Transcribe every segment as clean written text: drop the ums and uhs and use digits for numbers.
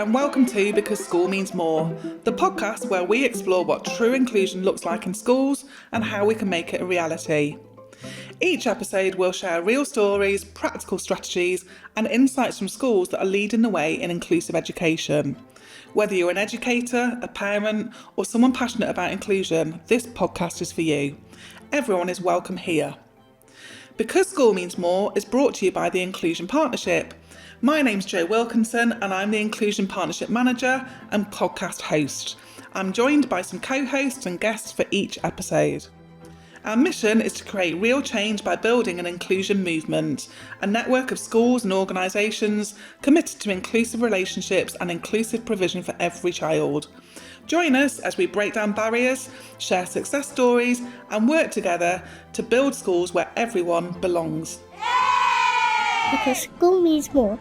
and welcome to Because School Means More, the podcast where we explore what true inclusion looks like in schools and how we can make it a reality. Each episode will share real stories, practical strategies and insights from schools that are leading the way in inclusive education. Whether you're an educator, a parent or someone passionate about inclusion, this podcast is for you. Everyone is welcome here. Because School Means More is brought to you by the Inclusion Partnership. My name's Jo Wilkinson and I'm the Inclusion Partnership Manager and podcast host. I'm joined by some co-hosts and guests for each episode. Our mission is to create real change by building an inclusion movement, a network of schools and organisations committed to inclusive relationships and inclusive provision for every child. Join us as we break down barriers, share success stories and work together to build schools where everyone belongs. Because school means more.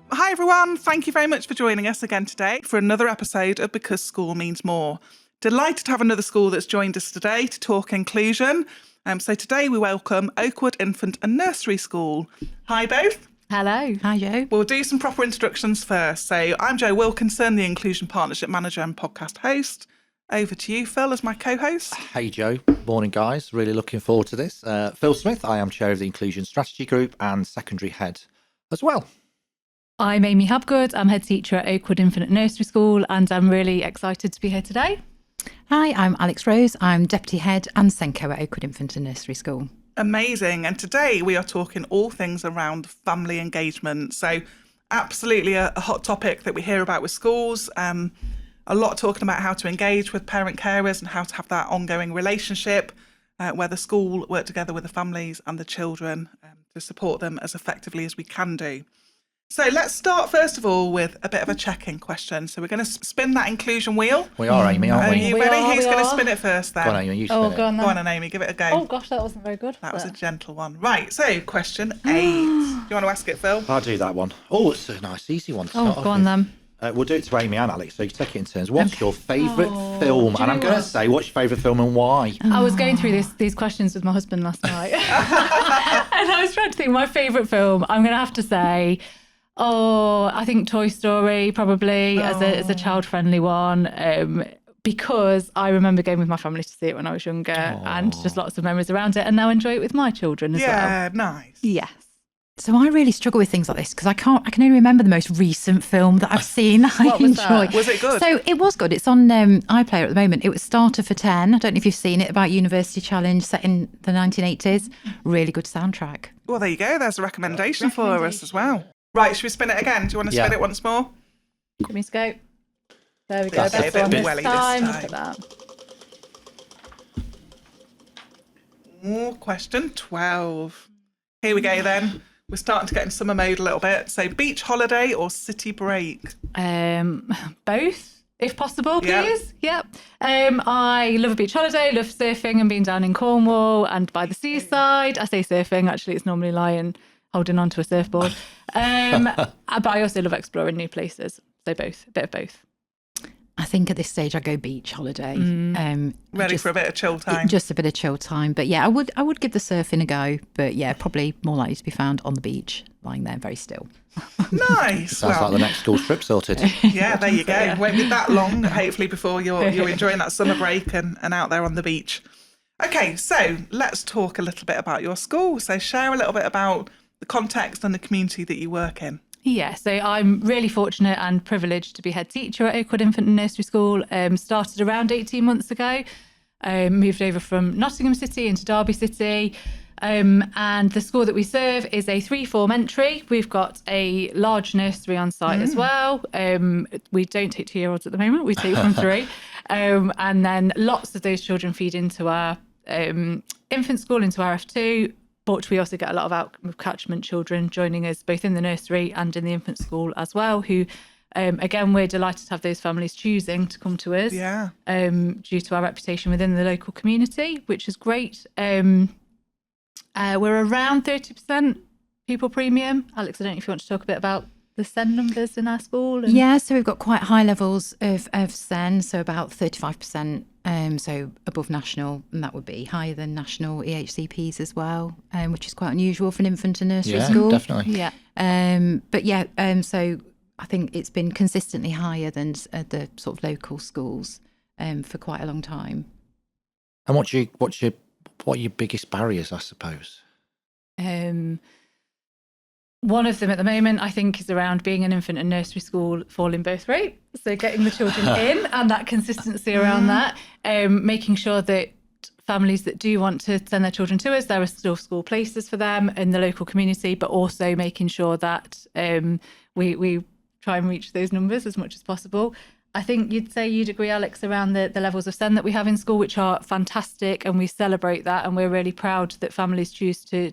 Hi everyone, thank you very much for joining us again today for another episode of Because School Means More. Delighted to have another school that's joined us today to talk inclusion. So today we welcome Oakwood Infant and Nursery School. Hi both. Hello. Hi Jo. We'll do some proper introductions first. So I'm Jo Wilkinson, the Inclusion Partnership Manager and podcast host. Over to you, Phil, as my co-host. Hey Jo, morning guys, really looking forward to this. Phil Smith, I am Chair of the Inclusion Strategy Group and Secondary Head as well. I'm Aimie Habgood, I'm Head Teacher at Oakwood Infant Nursery School and I'm really excited to be here today. Hi, I'm Alex Rose, I'm Deputy Head and Senko at Oakwood Infant and Nursery School. Amazing, and today we are talking all things around family engagement. So absolutely a hot topic that we hear about with schools. A lot talking about how to engage with parent carers and how to have that ongoing relationship where the school work together with the families and the children to support them as effectively as we can do. So let's start first of all with a bit of a check-in question. So we're going to spin that inclusion wheel. We are, Aimie, aren't we? Are you ready? Who's going to spin it first then? Go on, Aimie, you spin it. Go on then. Go on, Aimie, give it a go. Oh gosh, that wasn't very good. That was a gentle one. Right, so question 8. Do you want to ask it, Phil? I'll do that one. Oh, it's a nice, easy one to start go off on with. then. We'll do it to Aimie and Alex, so you can take it in turns. What's your favourite film? do you And I'm know going to what? say, what's your favourite film and why? I was going through these questions with my husband last night and I was trying to think my favourite film. I'm going to have to say, I think Toy Story probably as a child-friendly one. Because I remember going with my family to see it when I was younger and just lots of memories around it and now enjoy it with my children as well. Yeah, nice. Yes. So I really struggle with things like this because I can only remember the most recent film that I've seen that I What was enjoy. that? Was it good? So it was good. It's on iPlayer at the moment. It was Starter for 10. I don't know if you've seen it, about University Challenge set in the 1980s. Really good soundtrack. Well, there you go. There's a recommendation for us as well. Right, should we spin it again? Do you want to spin it once more? Give me a go. There we go. That's Best it, one bit welly this this time. time. Look at that. Question 12. Here we go then. We're starting to get in summer mode a little bit. So beach holiday or city break? Both, if possible, Yeah. please. Yep. I love a beach holiday, love surfing and being down in Cornwall and by the seaside. I say surfing, actually it's normally lying holding onto a surfboard. But I also love exploring new places. So both, a bit of both. I think at this stage I go beach holiday. Ready for a bit of chill time? Just a bit of chill time. But yeah, I would give the surfing a go. But yeah, probably more likely to be found on the beach, lying there very still. Nice. Sounds like the next school trip sorted. Yeah, there you go. Won't be that long, hopefully, before you're enjoying that summer break and out there on the beach. Okay, so let's talk a little bit about your school. So share a little bit about the context and the community that you work in. Yeah, so I'm really fortunate and privileged to be head teacher at Oakwood Infant Nursery School. Started around 18 months ago, moved over from Nottingham City into Derby City. And the school that we serve is a 3-form entry. We've got a large nursery on site as well. We don't take 2-year-olds at the moment, we take from 3. And then lots of those children feed into our infant school, into our F2. But we also get a lot of out of catchment children joining us both in the nursery and in the infant school as well, who, again, we're delighted to have those families choosing to come to us due to our reputation within the local community, which is great. We're around 30% pupil premium. Alex, I don't know if you want to talk a bit about the SEN numbers in our school? And... Yeah, so we've got quite high levels of SEN, so about 35%, so above national, and that would be higher than national EHCPs as well, which is quite unusual for an infant and nursery school. Definitely. Yeah. But yeah, so I think it's been consistently higher than the sort of local schools for quite a long time. And what are your biggest barriers, I suppose? One of them at the moment, I think, is around being an infant and nursery school falling birth rate. So getting the children in and that consistency around that, making sure that families that do want to send their children to us, there are still school places for them in the local community, but also making sure that we try and reach those numbers as much as possible. I think you'd agree, Alex, around the levels of SEN that we have in school, which are fantastic, and we celebrate that, and we're really proud that families choose to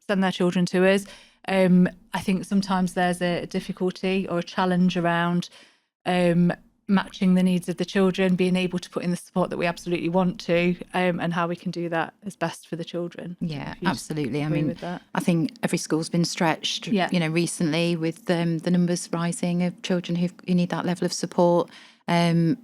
send their children to us. I think sometimes there's a difficulty or a challenge around matching the needs of the children, being able to put in the support that we absolutely want to, and how we can do that as best for the children. Yeah, absolutely. I mean, with that. I think every school's been stretched, recently with the numbers rising of children who need that level of support. A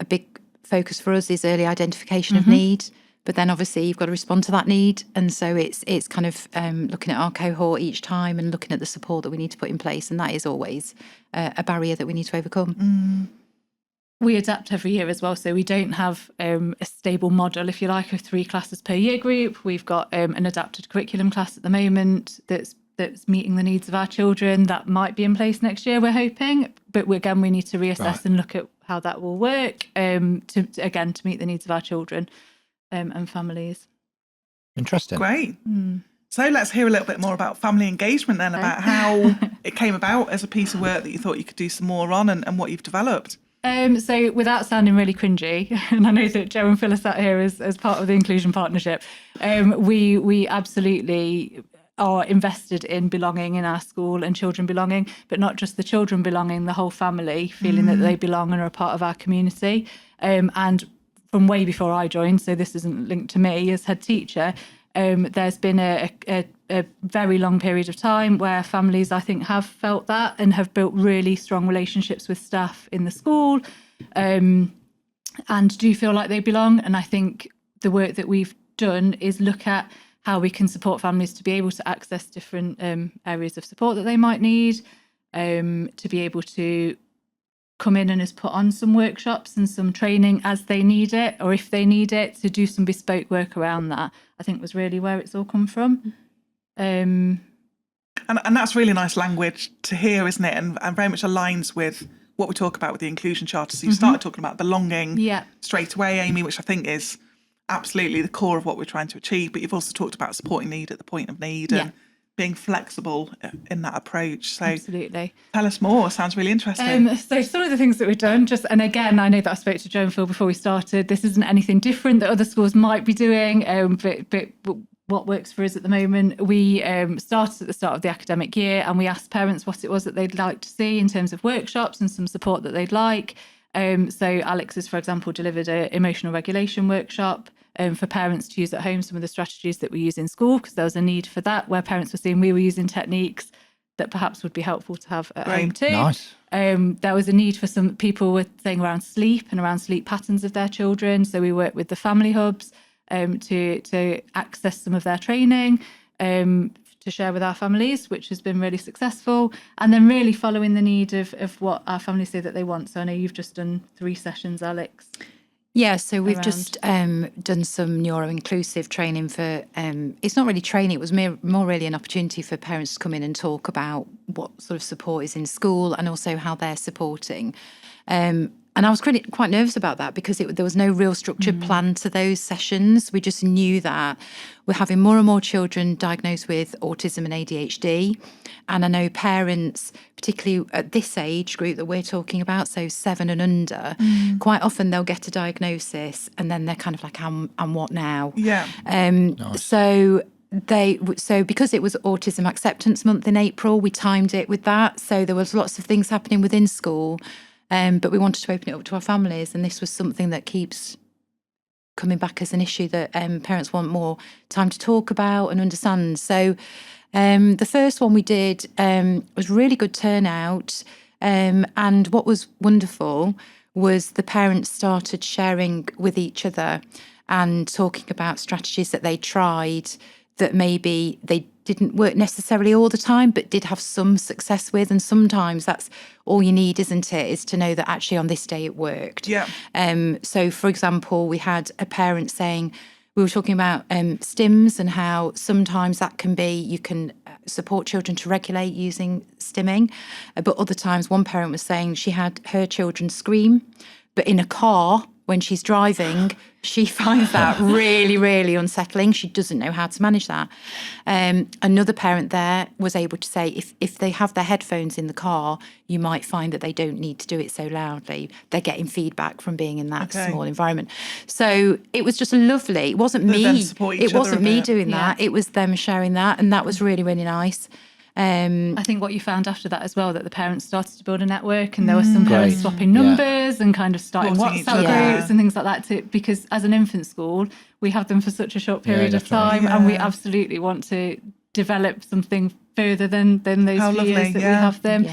big focus for us is early identification of need. But then obviously you've got to respond to that need. And so it's kind of looking at our cohort each time and looking at the support that we need to put in place. And that is always a barrier that we need to overcome. We adapt every year as well. So we don't have a stable model, if you like, of 3 classes per year group. We've got an adapted curriculum class at the moment that's meeting the needs of our children. That might be in place next year, we're hoping. But we need to reassess and look at how that will work to meet the needs of our children. And families. Interesting. Great. So let's hear a little bit more about family engagement then, about how it came about as a piece of work that you thought you could do some more on, and what you've developed. So without sounding really cringy, and I know that Joe and Phil are sat here as part of the Inclusion Partnership, we absolutely are invested in belonging in our school and children belonging, but not just the children belonging, the whole family feeling that they belong and are a part of our community. And from way before I joined, so this isn't linked to me as head teacher, there's been a very long period of time where families, I think, have felt that and have built really strong relationships with staff in the school, and do feel like they belong. And I think the work that we've done is look at how we can support families to be able to access different areas of support that they might need, to be able to come in and has put on some workshops and some training as they need it, or if they need it, to do some bespoke work around that, I think was really where it's all come from. And that's really nice language to hear, isn't it? And very much aligns with what we talk about with the Inclusion Charter. So you started talking about belonging straight away, Aimie, which I think is absolutely the core of what we're trying to achieve. But you've also talked about supporting need at the point of need and being flexible in that approach. So absolutely. Tell us more. Sounds really interesting. So some of the things that we've done, and again, I know that I spoke to Joe and Phil before we started. This isn't anything different that other schools might be doing, but what works for us at the moment. We started at the start of the academic year, and we asked parents what it was that they'd like to see in terms of workshops and some support that they'd like. So Alex has, for example, delivered an emotional regulation workshop for parents to use at home, some of the strategies that we use in school, because there was a need for that, where parents were seeing we were using techniques that perhaps would be helpful to have at home too. Nice. There was a need for some people were saying around sleep and around sleep patterns of their children. So we worked with the family hubs to access some of their training, to share with our families, which has been really successful. And then really following the need of what our families say that they want. So I know you've just done 3 sessions, Alex. Yeah, so we've just done some neuro-inclusive training for, it's not really training, it was more really an opportunity for parents to come in and talk about what sort of support is in school and also how they're supporting. And I was quite nervous about that because there was no real structured plan to those sessions. We just knew that we're having more and more children diagnosed with autism and ADHD. And I know parents, particularly at this age group that we're talking about, so 7 and under, quite often they'll get a diagnosis and then they're kind of like, and what now? Yeah. Nice. So because it was Autism Acceptance Month in April, we timed it with that. So there was lots of things happening within school. But we wanted to open it up to our families, and this was something that keeps coming back as an issue that parents want more time to talk about and understand. So The first one we did was really good turnout. And what was wonderful was the parents started sharing with each other and talking about strategies that they tried that maybe they didn't work necessarily all the time, but did have some success with. And sometimes that's all you need, isn't it? Is to know that actually on this day it worked. Yeah. So, for example, we had a parent saying, we were talking about stims and how sometimes that can be, you can support children to regulate using stimming. But other times, one parent was saying she had her children scream, but in a car, when she's driving, she finds that really, really unsettling. She doesn't know how to manage that. Another parent there was able to say if they have their headphones in the car, you might find that they don't need to do it so loudly. They're getting feedback from being in that small environment. So it was just lovely. It wasn't me. It wasn't me doing that. It was them sharing that. And that was really, really nice. I think what you found after that as well, that the parents started to build a network, and there were some parents swapping numbers and kind of starting WhatsApp groups and things like that, because as an infant school, we have them for such a short period of time, and we absolutely want to develop something further than those few years that we have them.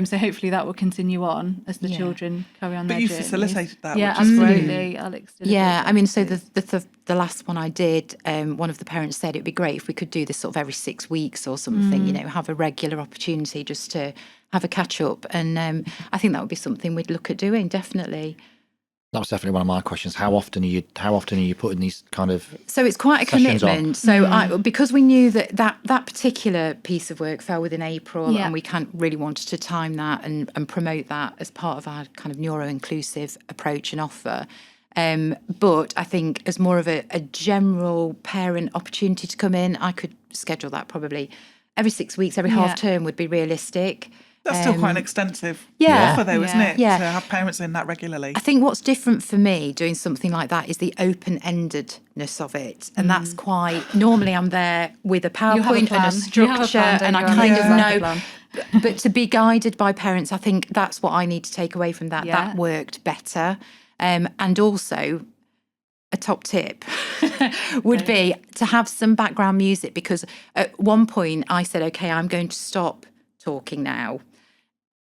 So hopefully that will continue on as the children carry on their journeys. But you facilitated that, yeah, which is absolutely. great. Alex did I mean, so the last one I did, one of the parents said it'd be great if we could do this sort of every 6 weeks or something, have a regular opportunity just to have a catch up. And I think that would be something we'd look at doing, definitely. That was definitely one of my questions. How often are you putting these kind of So it's quite a commitment. So because we knew that particular piece of work fell within April, and we really wanted to time that and promote that as part of our kind of neuro-inclusive approach and offer. But I think as more of a general parent opportunity to come in, I could schedule that probably every 6 weeks, every half term would be realistic. That's still quite an extensive offer though, isn't it? Yeah. To have parents in that regularly. I think what's different for me doing something like that is the open-endedness of it. And that's quite, normally I'm there with a PowerPoint and a structure, and I kind of know. But to be guided by parents, I think that's what I need to take away from that. That worked better. And also, a top tip would be to have some background music, because at one point I said, okay, I'm going to stop talking now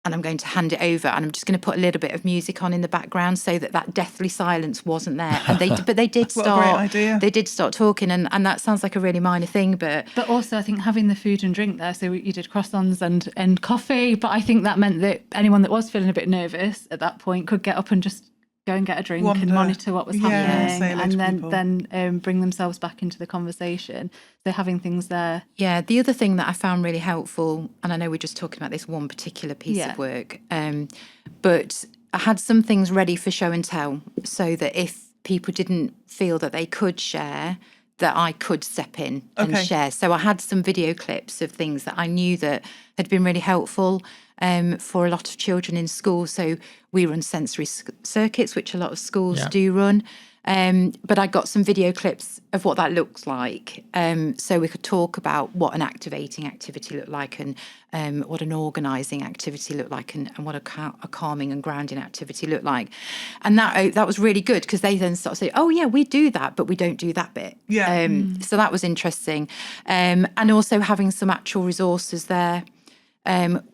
and I'm going to hand it over, and I'm just going to put a little bit of music on in the background so that deathly but they did start. What a great idea. They did start talking, and that sounds like a really minor thing, but also I think having the food and drink there, so you did croissants and coffee, but I think that meant that anyone that was feeling a bit nervous at that point could get up and just go and get a drink and monitor what was happening, and then bring themselves back into the conversation. So having things there. Yeah, the other thing that I found really helpful, and I know we're just talking about this one particular piece of work, but I had some things ready for show and tell, so that if people didn't feel that they could share, that I could step in and share. So I had some video clips of things that I knew that had been really helpful for a lot of children in school. So we run sensory circuits, which a lot of schools do run. But I got some video clips of what that looks like. So we could talk about what an activating activity looked like, and what an organising activity looked like, and what a calming and grounding activity looked like. And that was really good, because they then start to say, oh yeah, we do that, but we don't do that bit. So that was interesting. And also having some actual resources there.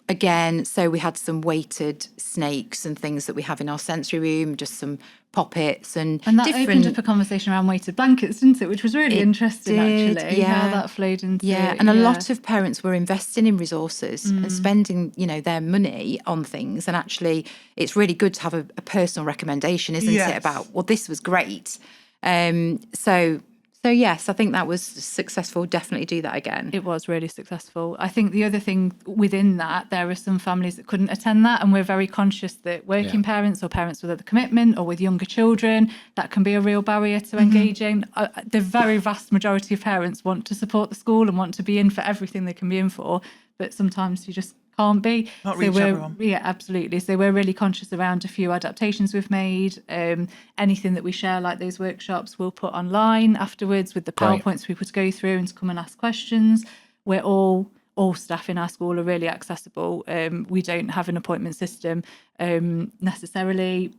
Again, so we had some weighted snakes and things that we have in our sensory room, just some poppets and that different... opened up a conversation around weighted blankets, didn't it? Which was really interesting, actually, how that flowed into... and a lot of parents were investing in resources and spending, their money on things. And actually, it's really good to have a personal recommendation, isn't it, about, well, this was great. So yes, I think that was successful. Definitely do that again. It was really successful. I think the other thing within that, there are some families that couldn't attend that, and we're very conscious that working parents or parents with other commitment or with younger children, that can be a real barrier to engaging. The very vast majority of parents want to support the school and want to be in for everything they can be in for, but sometimes you just can't be. Not reach everyone. Yeah, absolutely. So we're really conscious around a few adaptations we've made. Anything that we share, like those workshops, we'll put online afterwards with the PowerPoints for people to go through and to come and ask questions. We're all staff in our school are really accessible. We don't have an appointment system necessarily.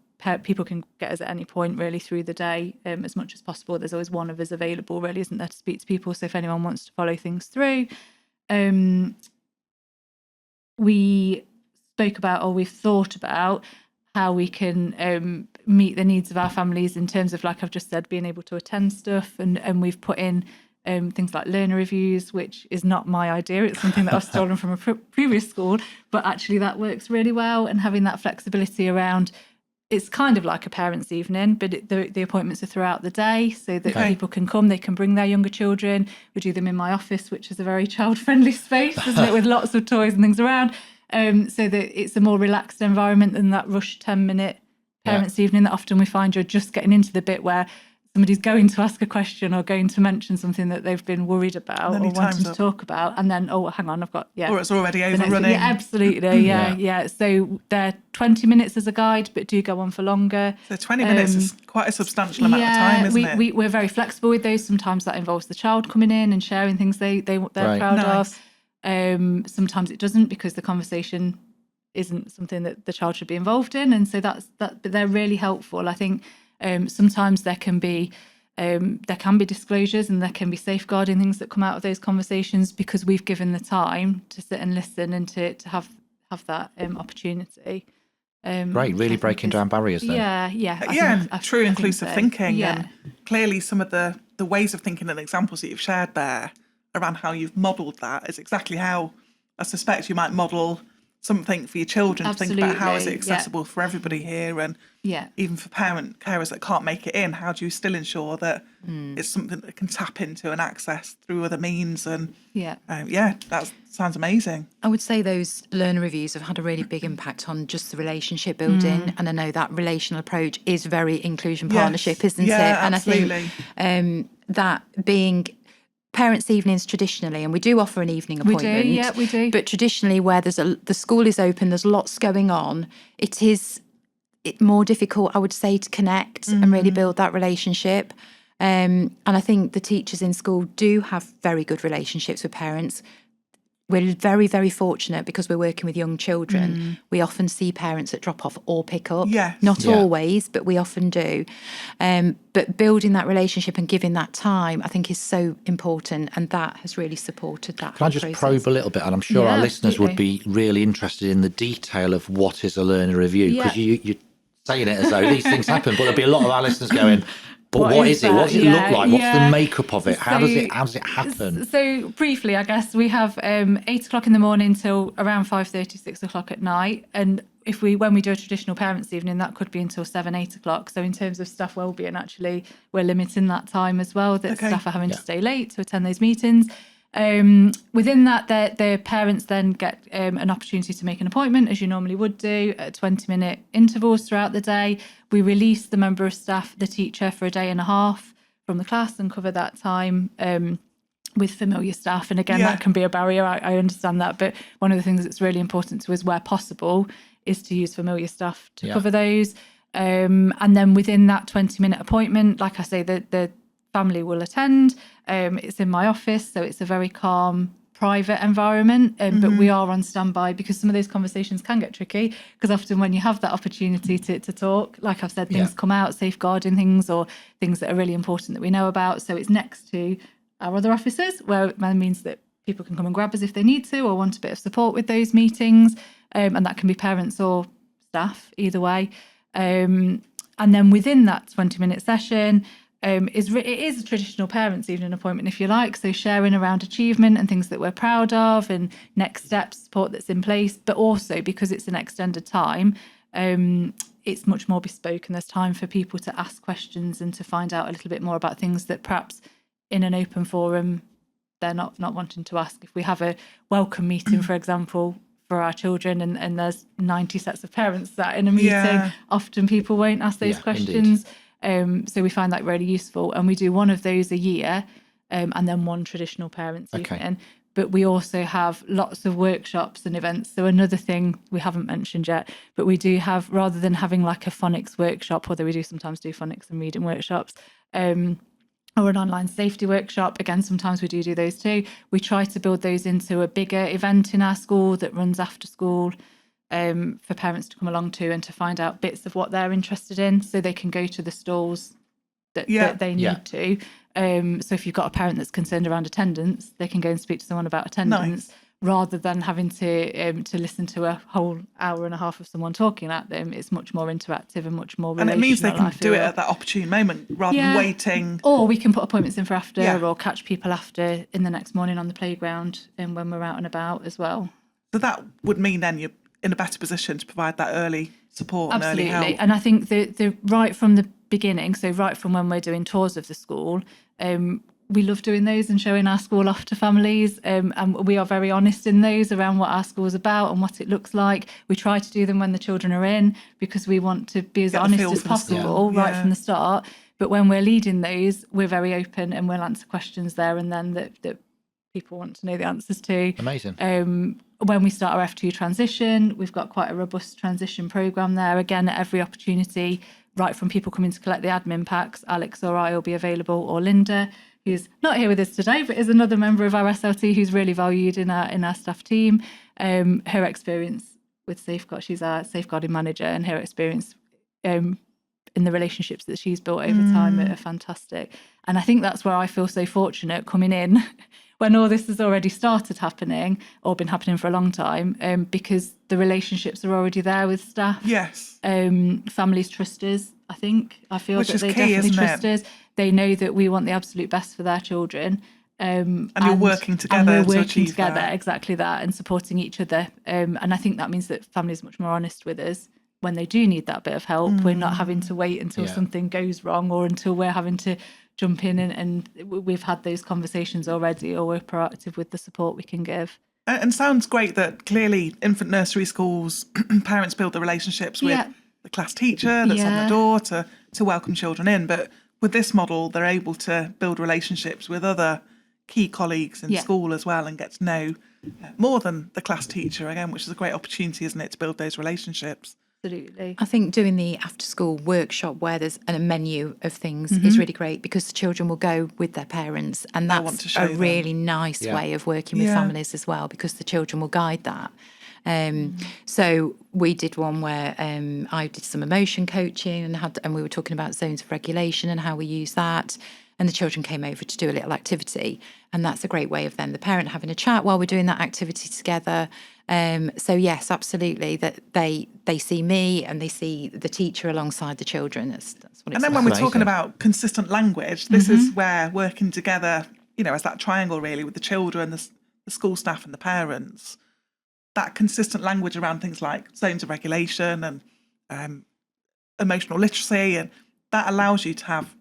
People can get us at any point really through the day, as much as possible. There's always one of us available, really, isn't there, to speak to people. So if anyone wants to follow things through. we spoke about, or we've thought about, how we can meet the needs of our families in terms of, like I've just said, being able to attend stuff, and we've put in things like learner reviews, which is not my idea. It's something that I've stolen from a previous school, but actually that works really well. And having that flexibility around, it's kind of like a parents' evening, but the appointments are throughout the day, so that people can come, they can bring their younger children. We do them in my office, which is a very child-friendly space, isn't it, with lots of toys and things around, so that it's a more relaxed environment than that rush 10-minute parents' evening that often we find you're just getting into the bit where somebody's going to ask a question or going to mention something that they've been worried about or wanting to talk about, and then, oh, hang on, I've got, or it's already overrunning. Yeah, absolutely, yeah. So they're 20 minutes as a guide, but do go on for longer. So 20 minutes is quite a substantial amount of time, isn't it? We're very flexible with those. Sometimes that involves the child coming in and sharing things they're proud of. Sometimes it doesn't, because the conversation isn't something that the child should be involved in, and so but they're really helpful. I think sometimes there can be disclosures and there can be safeguarding things that come out of those conversations, because we've given the time to sit and listen and to have that opportunity. Great, really breaking down barriers then. I true think inclusive so. thinking. And clearly some of the ways of thinking and examples that you've shared there around how you've modelled that is exactly how I suspect you might model something for your children. To think about how is it accessible for everybody here, and even for parent carers that can't make it in, how do you still ensure that it's something that can tap into and access through other means? And that sounds amazing. I would say those learner reviews have had a really big impact on just the relationship building, and I know that relational approach is very inclusion partnership, isn't it? And absolutely. I think that being parents' evenings traditionally, and we do offer an evening appointment. We do. But traditionally, where the school is open, there's lots going on. It's more difficult, I would say, to connect and really build that relationship. And I think the teachers in school do have very good relationships with parents. We're very, very fortunate because we're working with young children. We often see parents that drop off or pick up. Not always, but we often do. But building that relationship and giving that time, I think, is so important, and that has really supported that. Can I just probe a little bit? And I'm sure our listeners would be really interested in the detail of what is a learner review, because you're saying it as though these things happen, but there'll be a lot of our listeners going, but what is it? What does it look like? What's the makeup of it? How does it happen? So briefly, I guess we have 8 o'clock in the morning till around 5:30, 6 o'clock at night. And when we do a traditional parents' evening, that could be until 7, 8 o'clock. So in terms of staff wellbeing, actually, we're limiting that time as well, that staff are having to stay late to attend those meetings. Within that, the parents then get an opportunity to make an appointment, as you normally would do, at 20-minute intervals throughout the day. We release the member of staff, the teacher, for a day and a half from the class and cover that time with familiar staff. And again, that can be a barrier. I understand that. But one of the things that's really important to us, where possible, is to use familiar staff to cover those. And then within that 20-minute appointment, like I say, the family will attend. It's in my office, so it's a very calm, private environment, but we are on standby, because some of those conversations can get tricky, because often when you have that opportunity to talk, like I've said, things come out, safeguarding things or things that are really important that we know about. So it's next to our other offices, where that means that people can come and grab us if they need to or want a bit of support with those meetings, and that can be parents or staff, either way. And then within that 20-minute session, it is a traditional parents' evening appointment, if you like, so sharing around achievement and things that we're proud of and next steps, support that's in place, but also because it's an extended time, it's much more bespoke, and there's time for people to ask questions and to find out a little bit more about things that perhaps in an open forum they're not wanting to ask. If we have a welcome meeting, for example, for our children, and there's 90 sets of parents sat in a meeting, often people won't ask those questions. So we find that really useful, and we do one of those a year, and then one traditional parents evening. But we also have lots of workshops and events. So another thing we haven't mentioned yet, but we do have, rather than having like a phonics workshop, although we do sometimes do phonics and reading workshops, or an online safety workshop, again, sometimes we do those too. We try to build those into a bigger event in our school that runs after school, for parents to come along to and to find out bits of what they're interested in, so they can go to the stalls that they need to, So if you've got a parent that's concerned around attendance, they can go and speak to someone about attendance. Nice. Rather than having to listen to a whole hour and a half of someone talking at them. It's much more interactive and much more relational. And it means they can do it at that opportune moment rather than waiting. Or we can put appointments in for after or catch people after in the next morning on the playground and when we're out and about as well. So that would mean then you're in a better position to provide that early support and early help. And I think the right from the beginning, so right from when we're doing tours of the school, we love doing those and showing our school off to families, and we are very honest in those around what our school is about and what it looks like. We try to do them when the children are in because we want to be as honest as possible right from the start. But when we're leading those, we're very open and we'll answer questions there and then that people want to know the answers to. Amazing. When we start our F2 transition, we've got quite a robust transition programme there. Again, at every opportunity, right from people coming to collect the admin packs, Alex or I will be available, or Linda, who's not here with us today, but is another member of our SLT who's really valued in our staff team. Her experience with Safeguard, she's our safeguarding manager, and her experience in the relationships that she's built over time are fantastic. And I think that's where I feel so fortunate coming in when all this has already started happening or been happening for a long time, because the relationships are already there with staff. Yes. Families trust us, I think. I feel Which that is they key, definitely isn't trust it? us. They know that we want the absolute best for their children. And you're working together and we're to working achieve together, that. exactly that, and supporting each other. And I think that means that families are much more honest with us when they do need that bit of help. We're not having to wait until something goes wrong or until we're having to jump in and we've had those conversations already, or we're proactive with the support we can give. And sounds great that clearly infant nursery schools, parents build the relationships with the class teacher that's on the door to welcome children in. But with this model, they're able to build relationships with other key colleagues in school as well and get to know more than the class teacher, again, which is a great opportunity, isn't it, to build those relationships. Absolutely. I think doing the after school workshop where there's a menu of things is really great because the children will go with their parents, and that's a really nice way of working with families as well, because the children will guide that. So we did one where I did some emotion coaching and we were talking about zones of regulation and how we use that. And the children came over to do a little activity. And that's a great way of then the parent having a chat while we're doing that activity together. So yes, absolutely, that they see me and they see the teacher alongside the children. That's what it's And then when we're talking about consistent language, this is where working together, as that triangle really with the children, the school staff and the parents, that consistent language around things like zones of regulation and emotional literacy, and that allows you to have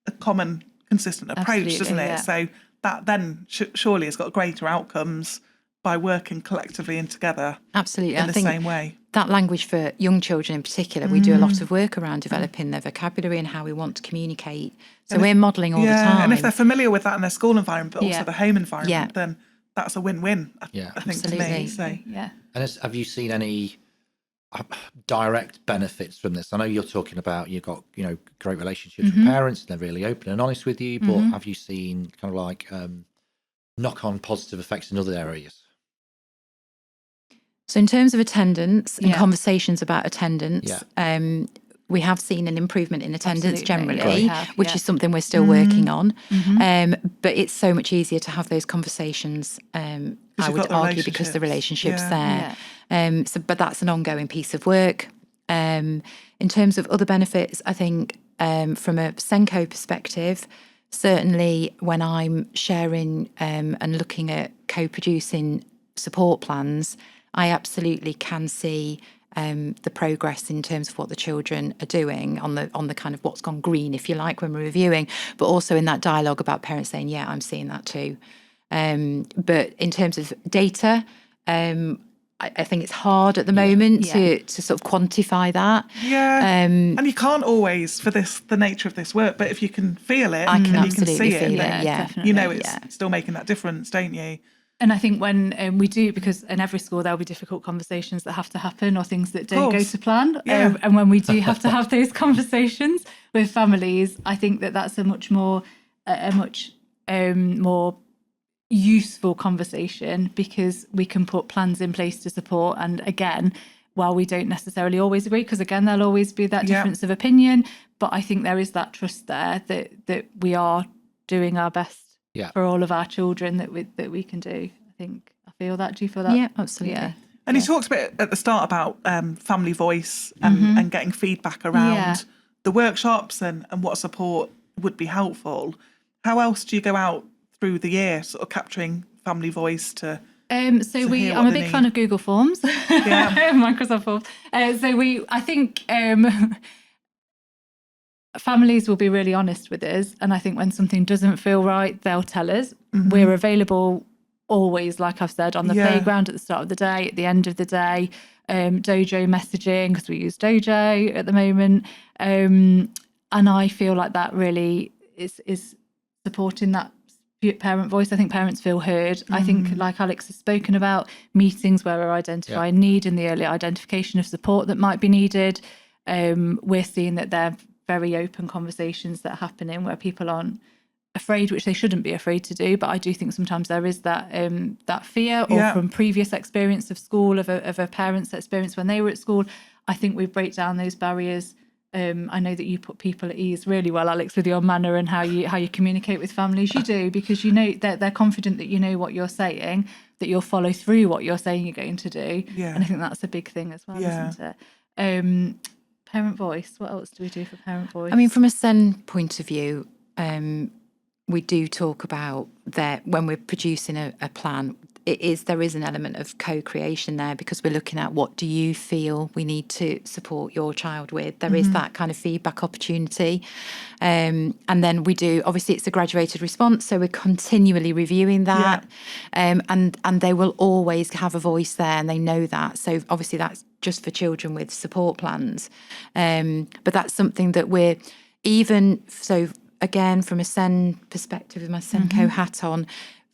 a common, consistent approach, doesn't it? So that then surely has got greater outcomes by working collectively and together. Absolutely. In the same way. That language for young children in particular, we do a lot of work around developing their vocabulary and how we want to communicate. So we're modelling all the time. And if they're familiar with that in their school environment, but also the home environment, then that's a win-win, I think, absolutely. to me. So. And have you seen any direct benefits from this? I know you're talking about you've got great relationships with parents and they're really open and honest with you, but have you seen kind of like knock-on positive effects in other areas? So in terms of attendance and conversations about attendance, we have seen an improvement in attendance generally, which is something we're still working on. But it's so much easier to have those conversations, I would argue, because the relationship's there. But that's an ongoing piece of work. In terms of other benefits, I think from a Senko perspective, certainly when I'm sharing and looking at co-producing support plans, I absolutely can see the progress in terms of what the children are doing on the kind of what's gone green, if you like, when we're reviewing, but also in that dialogue about parents saying, yeah, I'm seeing that too. But in terms of data, I think it's hard at the moment to sort of quantify that. And you can't always for the nature of this work, but if you can feel it and you can see it, then it's still making that difference, don't you? And I think when we do, because in every school there'll be difficult conversations that have to happen or things that don't go to plan. And when we do have to have those conversations with families, I think that's a much more useful conversation, because we can put plans in place to support. And again, while we don't necessarily always agree, because again, there'll always be that difference of opinion, but I think there is that trust there that we are doing our best Yeah. for all of our children that we can do. I feel that. Do you feel that? Yeah, absolutely. Yeah. And you talked a bit at the start about family voice and getting feedback around the workshops and what support would be helpful. How else do you go out through the year, sort of capturing family voice to? I'm a big fan of Google Forms, Microsoft Forms. I think families will be really honest with us, and I think when something doesn't feel right, they'll tell us. We're available always, like I've said, on the playground at the start of the day, at the end of the day, dojo messaging, because we use dojo at the moment, and I feel like that really is supporting that parent voice. I think parents feel heard. I think, like Alex has spoken about, meetings where we're identifying need and the early identification of support that might be needed. We're seeing that they're very open conversations that are happening where people aren't afraid, which they shouldn't be afraid to do. But I do think sometimes there is that fear, or from previous experience of school, of a parent's experience when they were at school. I think we break down those barriers. I know that you put people at ease really well, Alex, with your manner and how you communicate with families. You do, because you know that they're confident that you know what you're saying, that you'll follow through what you're saying you're going to do. And I think that's a big thing as well, isn't it? Parent voice. What else do we do for parent voice? I mean, from a SEN point of view, we do talk about that when we're producing a plan. There is an element of co-creation there, because we're looking at what do you feel we need to support your child with. There is that kind of feedback opportunity. And then we do, obviously it's a graduated response, so we're continually reviewing that. And they will always have a voice there, and they know that. So obviously that's just for children with support plans. But that's something that we're again, from a SEN perspective, with my SENCO hat on,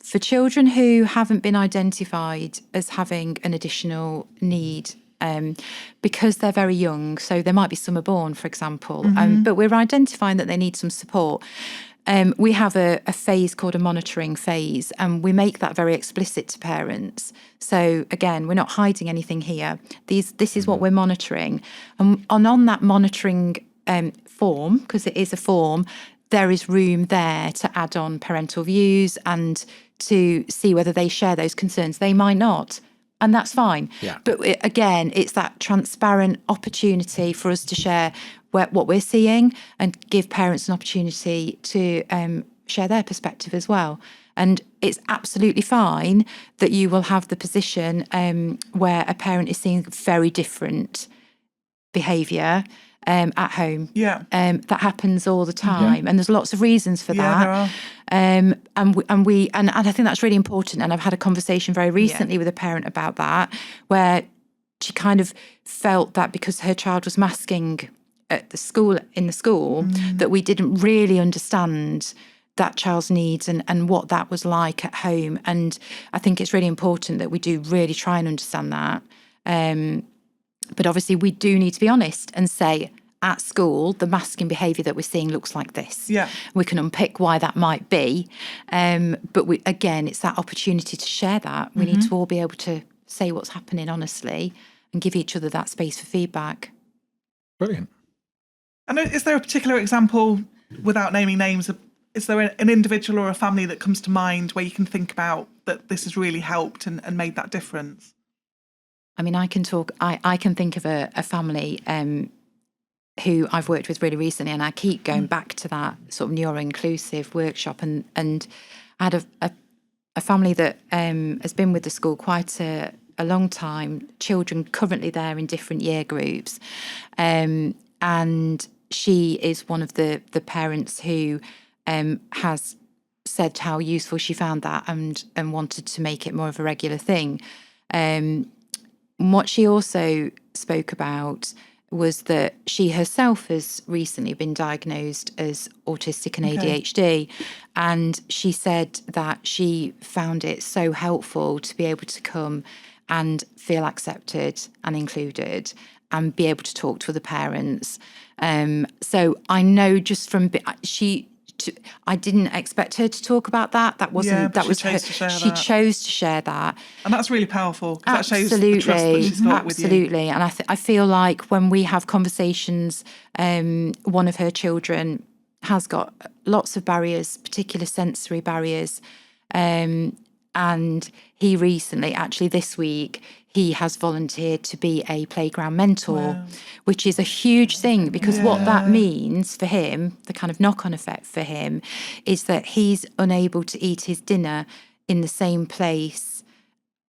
for children who haven't been identified as having an additional need, because they're very young, so they might be summer born, for example, but we're identifying that they need some support. We have a phase called a monitoring phase, and we make that very explicit to parents. So again, we're not hiding anything here. This is what we're monitoring. And on that monitoring form, because it is a form, there is room there to add on parental views and to see whether they share those concerns. They might not, and that's fine. But again, it's that transparent opportunity for us to share what we're seeing and give parents an opportunity to share their perspective as well. And it's absolutely fine that you will have the position where a parent is seeing very different behaviour at home. That happens all the time, and there's lots of reasons for that. There are. And I think that's really important. And I've had a conversation very recently with a parent about that, where she kind of felt that because her child was masking at the school, that we didn't really understand that child's needs and what that was like at home. And I think it's really important that we do really try and understand that. But obviously we do need to be honest and say, at school, the masking behaviour that we're seeing looks like this. We can unpick why that might be. But it's that opportunity to share that. We need to all be able to say what's happening honestly and give each other that space for feedback. Brilliant. And is there a particular example, without naming names, is there an individual or a family that comes to mind where you can think about that this has really helped and made that difference? I mean, I can think of a family who I've worked with really recently, and I keep going back to that sort of neuro-inclusive workshop. And I had a family that has been with the school quite a long time, children currently there in different year groups. And she is one of the parents who has said how useful she found that and wanted to make it more of a regular thing. What she also spoke about was that she herself has recently been diagnosed as autistic and ADHD. And she said that she found it so helpful to be able to come and feel accepted and included and be able to talk to other parents. So I know just from I didn't expect her to talk about that. That wasn't. That was her. She chose to share that, and that's really powerful. That shows the trust that she's got with you. Absolutely, and I feel like when we have conversations, one of her children has got lots of barriers, particular sensory barriers. And he recently, actually this week, he has volunteered to be a playground mentor, which is a huge thing, because what that means for him, the kind of knock-on effect for him, is that he's unable to eat his dinner in the same place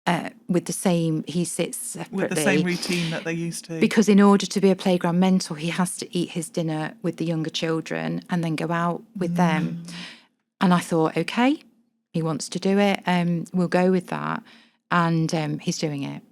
he sits separately. With the same routine that they used to. Because in order to be a playground mentor, he has to eat his dinner with the younger children and then go out with them. And I thought, okay, he wants to do it, we'll go with that. And he's doing it.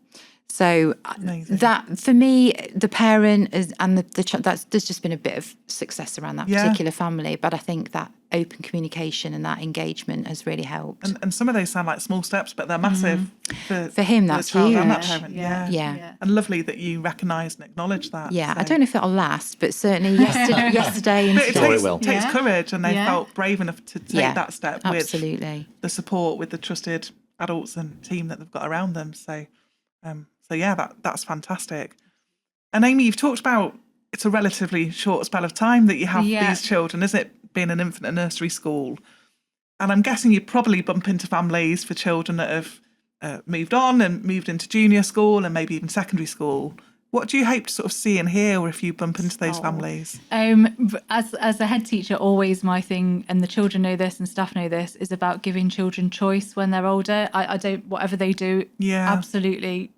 So Amazing. That, for me, the parent and there's just been a bit of success around that particular family. But I think that open communication and that engagement has really helped. And some of those sound like small steps, but they're massive for him. That's the child huge. and that parent. Yeah. And lovely that you recognise and acknowledge that. Yeah, so. I don't know if it'll last, but certainly yesterday. And It takes courage, and they felt brave enough to take that step absolutely. With the support, with the trusted adults and team that they've got around them. So that's fantastic. And Aimie, you've talked about it's a relatively short spell of time that you have these children, isn't it? Being an infant and nursery school. And I'm guessing you probably bump into families for children that have moved on and moved into junior school and maybe even secondary school. What do you hope to sort of see and hear, or if you bump into those families? As a head teacher, always my thing, and the children know this and staff know this, is about giving children choice when they're older. I don't, whatever they do, absolutely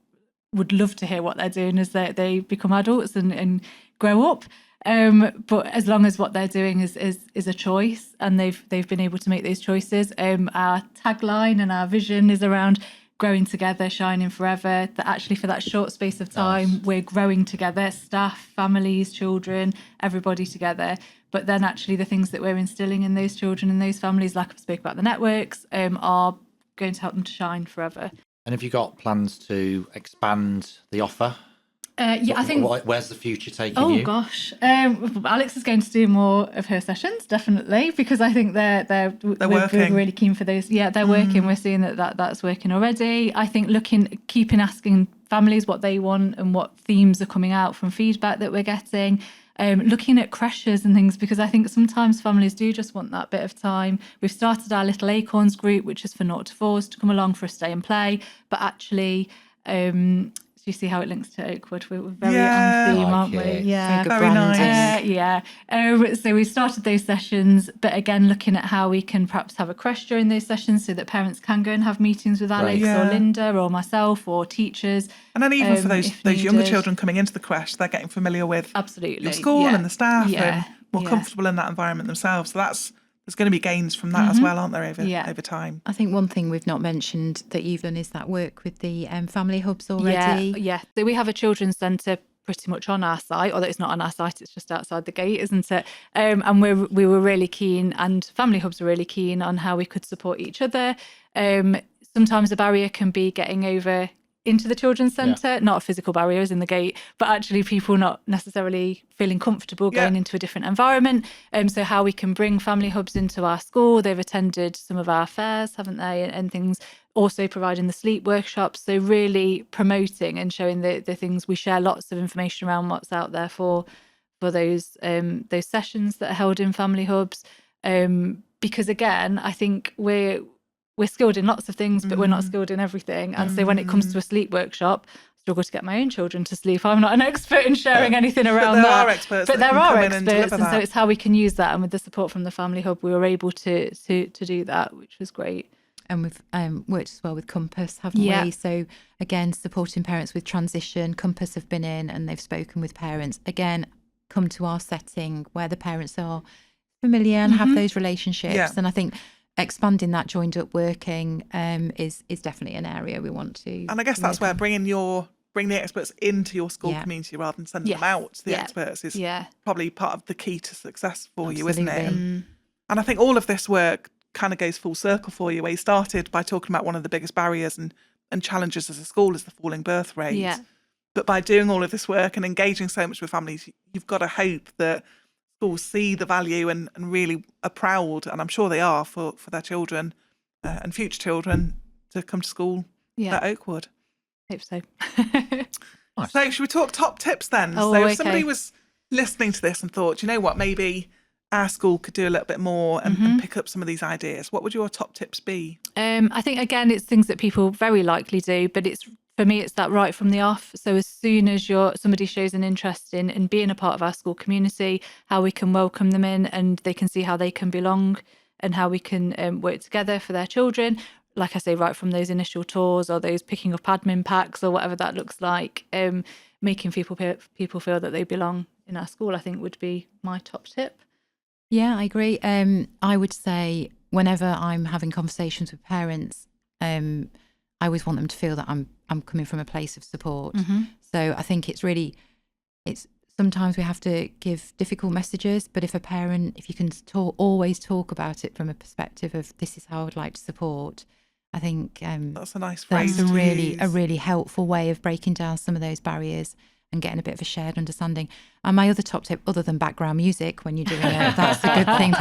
would love to hear what they're doing as they become adults and grow up. But as long as what they're doing is a choice, and they've been able to make those choices. Our tagline and our vision is around growing together, shining forever. That actually for that short space of time, we're growing together, staff, families, children, everybody together. But then actually the things that we're instilling in those children and those families, like I spoke about the networks, are going to help them to shine forever. And have you got plans to expand the offer? I think. Where's the future taking you? Oh gosh, Alex is going to do more of her sessions, definitely, because I think we're really keen for those. Yeah, they're working. We're seeing that's working already. I think keeping asking families what they want and what themes are coming out from feedback that we're getting. Looking at creches and things, because I think sometimes families do just want that bit of time. We've started our little Acorns group, which is for 0 to 4s to come along for a stay and play, but actually. You see how it links to Oakwood? We're very on theme, aren't we? Yeah, very nice. So we started those sessions, but again, looking at how we can perhaps have a creche during those sessions so that parents can go and have meetings with Alex or Linda or myself or teachers. And then even for those younger children coming into the creche, they're getting familiar with your school and the staff and more comfortable in that environment themselves. So there's going to be gains from that as well, aren't there, over time? I think one thing we've not mentioned that you've done is that work with the family hubs already. Yeah. So we have a children's centre pretty much on our site, although it's not on our site, it's just outside the gate, isn't it? And we were really keen, and family hubs were really keen on how we could support each other. Sometimes a barrier can be getting over into the children's centre, not a physical barrier as in the gate, but actually people not necessarily feeling comfortable going into a different environment. So how we can bring family hubs into our school. They've attended some of our fairs, haven't they, and things, also providing the sleep workshops. So really promoting and showing the things. We share lots of information around what's out there for those sessions that are held in family hubs. Because again, I think we're skilled in lots of things, but we're not skilled in everything. And so when it comes to a sleep workshop, I struggle to get my own children to sleep. I'm not an expert in sharing anything around that. But there are experts. And so it's how we can use that. And with the support from the Family Hub, we were able to do that, which was great. And we've worked as well with Compass, haven't we? So again, supporting parents with transition. Compass have been in and they've spoken with parents. Again, come to our setting where the parents are familiar and have those relationships. Yeah. And I think expanding that joined up working is definitely an area we want to. And I guess that's where bring the experts into your school community rather than sending them out to the experts is probably part of the key to success for you, isn't it? And I think all of this work kind of goes full circle for you, where you started by talking about one of the biggest barriers and challenges as a school is the falling birth rate. Yeah. But by doing all of this work and engaging so much with families, you've got to hope that schools see the value and really are proud, and I'm sure they are, for their children and future children to come to school at Oakwood. Hope so. Nice. So should we talk top tips then? If somebody was listening to this and thought, you know what, maybe our school could do a little bit more and pick up some of these ideas, what would your top tips be? I think, again, it's things that people very likely do, but for me, it's that right from the off. So as soon as somebody shows an interest in being a part of our school community, how we can welcome them in and they can see how they can belong and how we can work together for their children. Like I say, right from those initial tours or those picking up admin packs or whatever that looks like, making people feel that they belong in our school, I think would be my top tip. Yeah, I agree. I would say whenever I'm having conversations with parents, I always want them to feel that I'm coming from a place of support. So I think it's sometimes we have to give difficult messages, but if you can always talk about it from a perspective of this is how I would like to support, I think that's a nice phrase. That's a really helpful way of breaking down some of those barriers and getting a bit of a shared understanding. And my other top tip, other than background music when you're doing it, that's a good thing,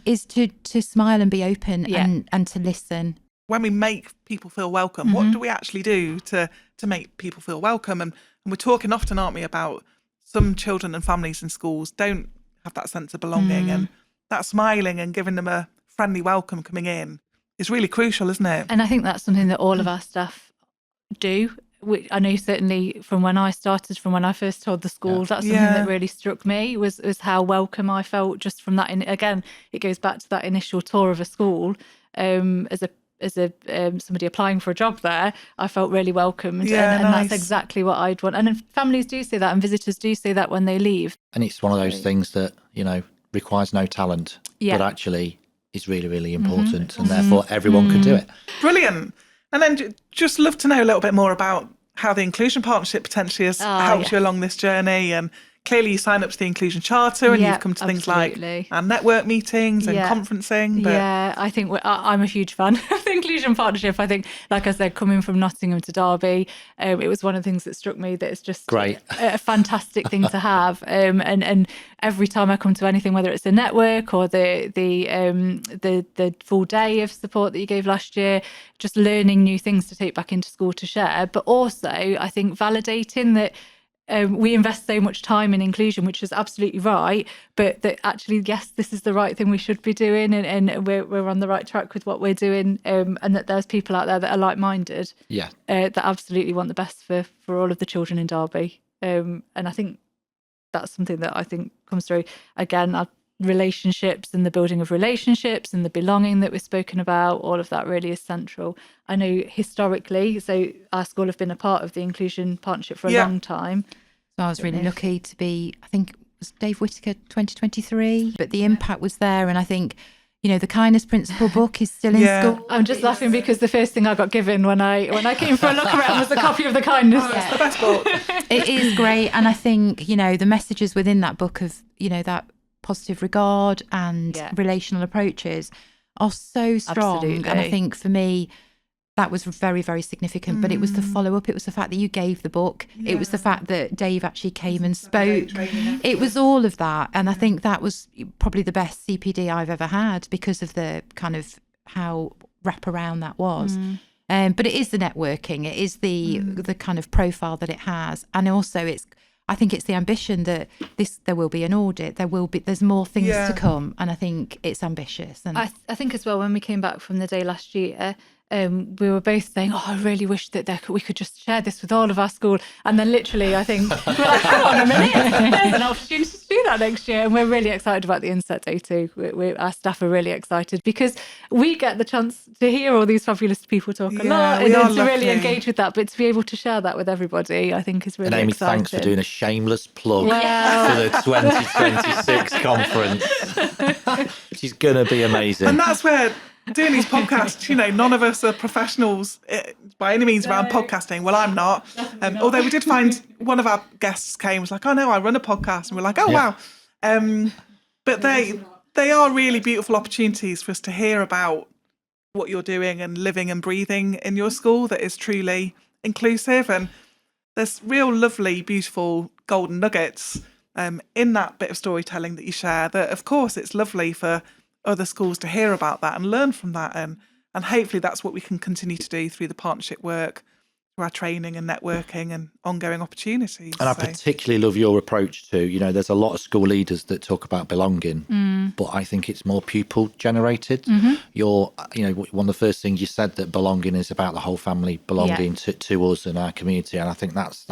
is to smile and be open and to listen. When we make people feel welcome, what do we actually do to make people feel welcome? And we're talking often, aren't we, about some children and families in schools don't have that sense of belonging, and that smiling and giving them a friendly welcome coming in is really crucial, isn't it? And I think that's something that all of our staff do. I know certainly from when I first told the school, that's something that really struck me was how welcome I felt just from that. Again, it goes back to that initial tour of a school. As a somebody applying for a job there, I felt really welcomed, and nice. That's exactly what I'd want. And families do say that, and visitors do say that when they leave. And it's one of those things that requires no talent, but actually is really, really important, and therefore everyone can do it. Brilliant. And then just love to know a little bit more about how the Inclusion Partnership potentially has helped you along this journey. And clearly you signed up to the Inclusion Charter and you've come to things like our network meetings and conferencing. But... Yeah, I think I'm a huge fan of the Inclusion Partnership. I think, like I said, coming from Nottingham to Derby, it was one of the things that struck me that it's just great, a fantastic thing to have. And every time I come to anything, whether it's a network or the full day of support that you gave last year, just learning new things to take back into school to share. But also, I think validating that we invest so much time in inclusion, which is absolutely right, but that actually, yes, this is the right thing we should be doing, and we're on the right track with what we're doing, and that there's people out there that are like-minded, that absolutely want the best for all of the children in Derby. And I think that's something that I think comes through. Again, our relationships and the building of relationships and the belonging that we've spoken about, all of that really is central. I know historically, so our school have been a part of the Inclusion Partnership for a long time. So I was really lucky to be, I think it was Dave Whittaker 2023, but the impact was there. And I think, the Kindness Principle book is still in school. I'm just laughing because the first thing I got given when I came for a look around was a copy of the Kindness. It's the best book. It is great. And I think, the messages within that book of, that positive regard and relational approaches are so strong. Absolutely. And I think for me, that was very, very significant. But it was the follow-up. It was the fact that you gave the book. It was the fact that Dave actually came and spoke. It was all of that. And I think that was probably the best CPD I've ever had because of the kind of how wraparound that was. But it is the networking. It is the kind of profile that it has. And also I think it's the ambition that there will be an audit. There's more things to come, and I think it's ambitious. And I think as well, when we came back from the day last year, we were both saying, I really wish that we could just share this with all of our school. And then literally, I think, hang on a minute, there's an opportunity to do that next year. And we're really excited about the Inset Day too. Our staff are really excited because we get the chance to hear all these fabulous people talk a lot and to really engage with that. But to be able to share that with everybody, I think is really exciting. And Aimie, exciting. thanks for doing a shameless plug for the 2026 conference, which is going to be amazing. And that's where... doing these podcasts, none of us are professionals by any means around podcasting. Well, I'm not. Although we did find one of our guests was like, oh no, I run a podcast. And we're like, oh wow. But they are really beautiful opportunities for us to hear about what you're doing and living and breathing in your school that is truly inclusive. And there's real lovely, beautiful golden nuggets in that bit of storytelling that you share that, of course, it's lovely for other schools to hear about that and learn from that, and hopefully that's what we can continue to do through the partnership work our training and networking and ongoing opportunities. And I particularly love your approach to, there's a lot of school leaders that talk about belonging, but I think it's more pupil generated. One of the first things you said, that belonging is about the whole family belonging to us and our community. And I think that's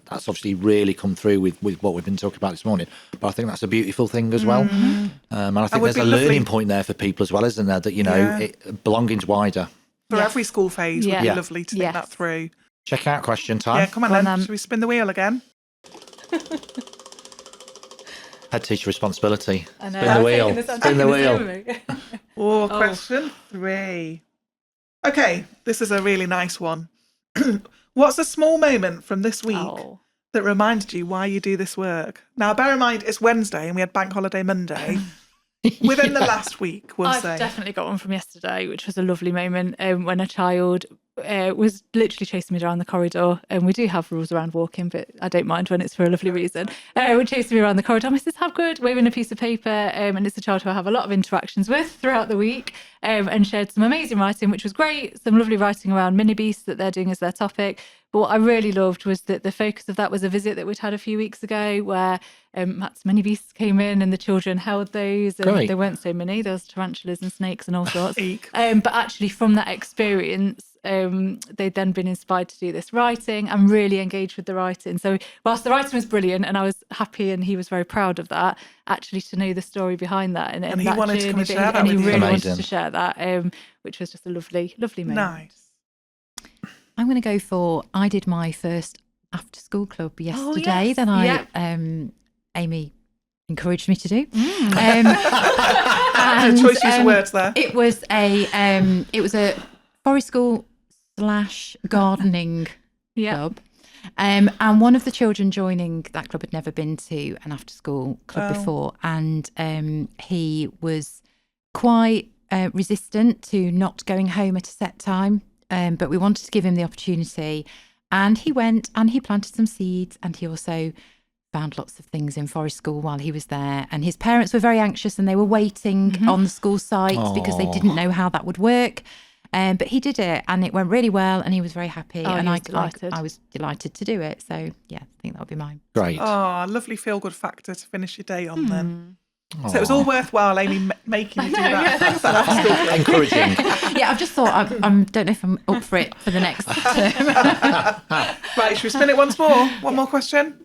obviously really come through with what we've been talking about this morning. But I think that's a beautiful thing as well. And I think there's a learning point there for people as well, isn't there? That, belonging's wider. For every school phase, would be lovely to think that through. Check out question time. Yeah, come on then. Should we spin the wheel again? Head teacher responsibility. Spin the wheel. Spin the wheel. Question 3. Okay, this is a really nice one. What's a small moment from this week that reminded you why you do this work? Now, bear in mind, it's Wednesday and we had Bank Holiday Monday. Within the last week, I've definitely got one from yesterday, which was a lovely moment when a child was literally chasing me around the corridor. And we do have rules around walking, but I don't mind when it's for a lovely reason. Would chase me around the corridor, Mrs. Habgood, waving a piece of paper. And it's a child who I have a lot of interactions with throughout the week, and shared some amazing writing, which was great. Some lovely writing around mini beasts that they're doing as their topic. But what I really loved was that the focus of that was a visit that we'd had a few weeks ago where Matt's mini beasts came in and the children held those. And they weren't so mini. There was tarantulas and snakes and all sorts. But actually from that experience, they'd then been inspired to do this writing and really engage with the writing. So whilst the writing was brilliant and I was happy and he was very proud of that, actually to know the story behind that. And he that wanted journey, to share that and he with really you. wanted to share that, which was just a lovely moment. Nice. I'm going to go for, I did my first after school club yesterday that Aimie encouraged me to do. And, choice use of words there. It was a forest school / gardening club. And one of the children joining that club had never been to an after school club before. And he was quite resistant to not going home at a set time. But we wanted to give him the opportunity, and he went and he planted some seeds, and he also found lots of things in forest school while he was there. And his parents were very anxious and they were waiting on the school site because they didn't know how that would work. But he did it and it went really well and he was very happy. And I was delighted to do it. So, yeah, I think that would be mine. Great. Oh, lovely feel-good factor to finish your day on then. So it was all worthwhile, Aimie, making you do that. Encouraging. Yeah, I've just thought, I don't know if I'm up for it for the next term. Right, should we spin it once more? One more question?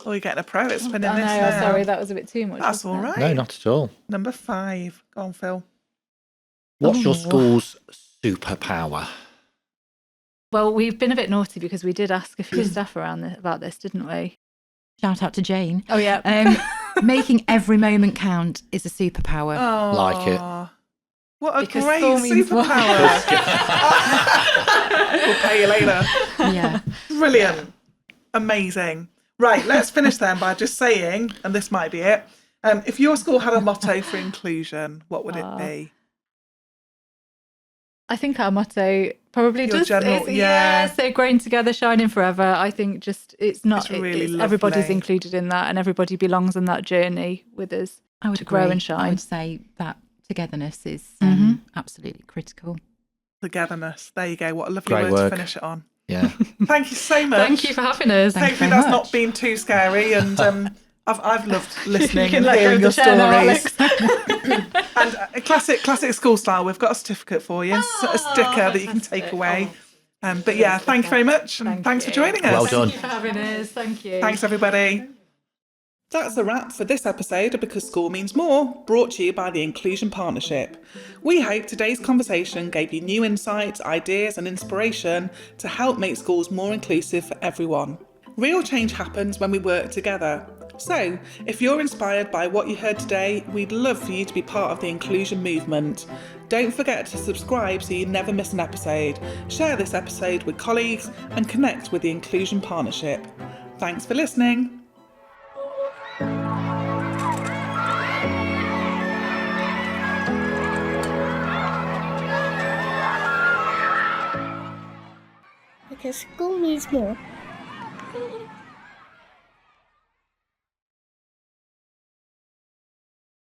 Oh, you're getting a pro at spinning this now. Sorry, that was a bit too much. That's all right. No, not at all. Number 5. Go on, Phil. What's your school's superpower? Well, we've been a bit naughty because we did ask a few staff about this, didn't we? Shout out to Jane. Oh, yeah. Making every moment count is a superpower. Oh, like it. What a Because great school means superpower. We'll pay you later. Yeah. Brilliant. Amazing. Right, let's finish then by just saying, and this might be it, if your school had a motto for inclusion, what would it be? I think our motto probably Your just general, is, so growing together, shining forever. I think just it's really everybody's lovely. included in that and everybody belongs on that journey with us I would to grow agree. and shine. I would say that togetherness is absolutely critical. Togetherness. There you go. What a lovely Great word work. to finish it on. Yeah. Thank you so much. Thank you for having us. Hopefully that's not been too scary, and I've loved listening You and can let go hearing of your the chair now, stories. And a classic school style. We've got a certificate for you, a sticker that you can take away. But yeah, thank you very much, and thanks for joining us. Well done. Thank you for having us. Thank you. Thanks, everybody. That's a wrap for this episode of Because School Means More, brought to you by the Inclusion Partnership. We hope today's conversation gave you new insights, ideas and inspiration to help make schools more inclusive for everyone. Real change happens when we work together. So, if you're inspired by what you heard today, we'd love for you to be part of the inclusion movement. Don't forget to subscribe so you never miss an episode. Share this episode with colleagues and connect with the Inclusion Partnership. Thanks for listening. Because school means more.